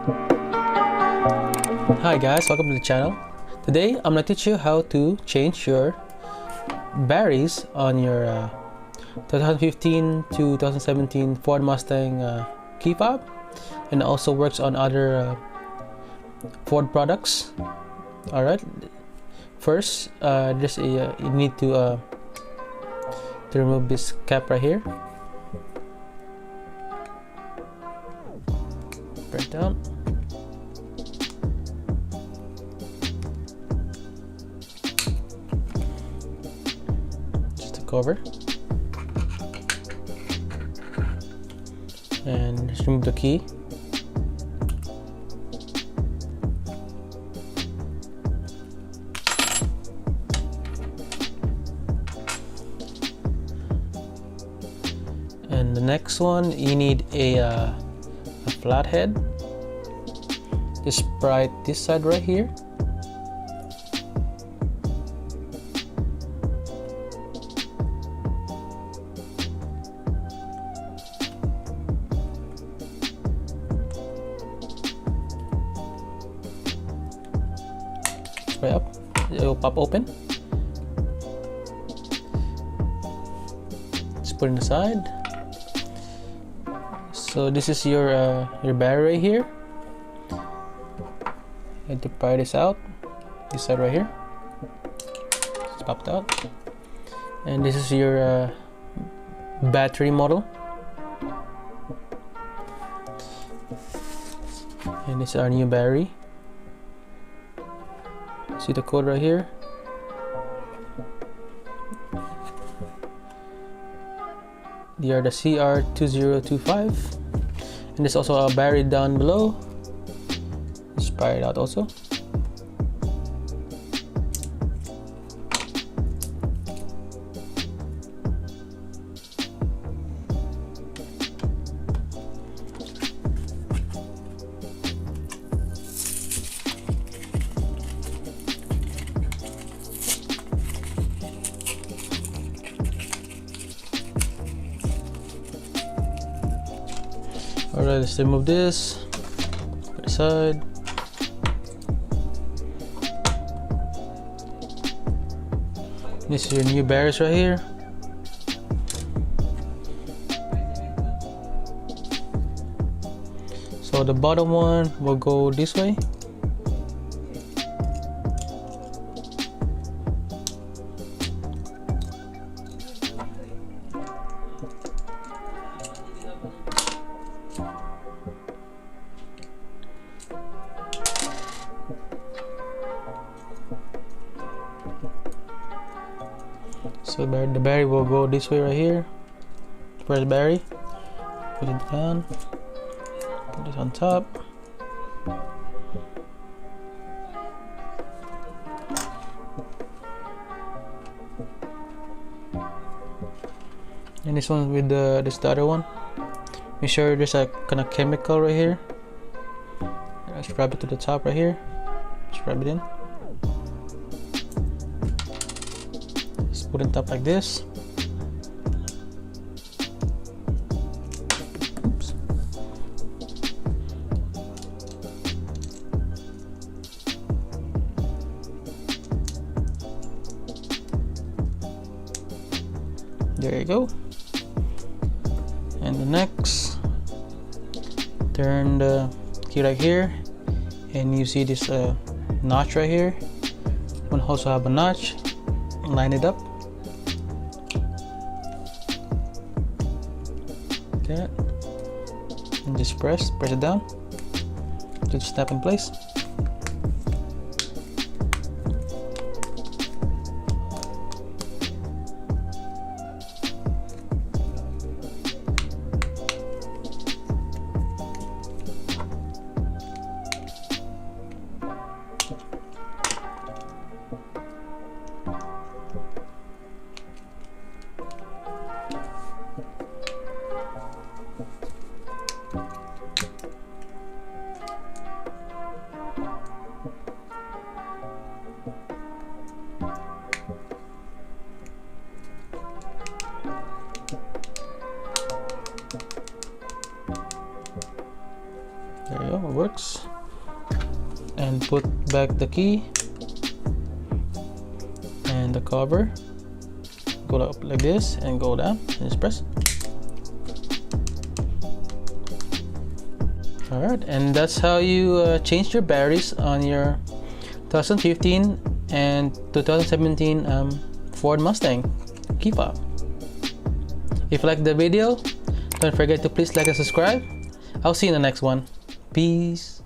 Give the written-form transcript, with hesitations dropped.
Hi guys, welcome to the channel. Today I'm going to teach you how to change your batteries on your 2015 to 2017 Ford Mustang key fob, and it also works on other Ford products. Alright, first you need to remove this cap right here. Break down. Just the cover. And just remove the key. And the next one, you need a flathead. Just pry this side right here. Pry up, it will pop open. Just put it aside. So this is your battery right here. And to pry this out, this side right here, it's popped out. And this is your battery model. And this is our new battery. See the code right here. They are the CR2025. And there's also a battery down below. Just pry it out also. Alright, let's remove this. Put it aside. This is your new batteries right here. So the bottom one will go this way. So the battery will go this way right here. First battery, put it down, put it on top. And this one with this the other one. Make sure there's a kind of chemical right here. Let's wrap it to the top right here. Just wrap it in. Put it on top like this. Oops. There you go. And the next, turn the key right here, and you see this notch right here. One also have a notch. Line it up. That, and just press it down to snap in place. There you go, it works. And put back the key and the cover. Go up like this and go down and just press. Alright, and that's how you change your batteries on your 2015 and 2017 Ford Mustang Key Fob. If you like the video, don't forget to please like and subscribe. I'll see you in the next one. Peace.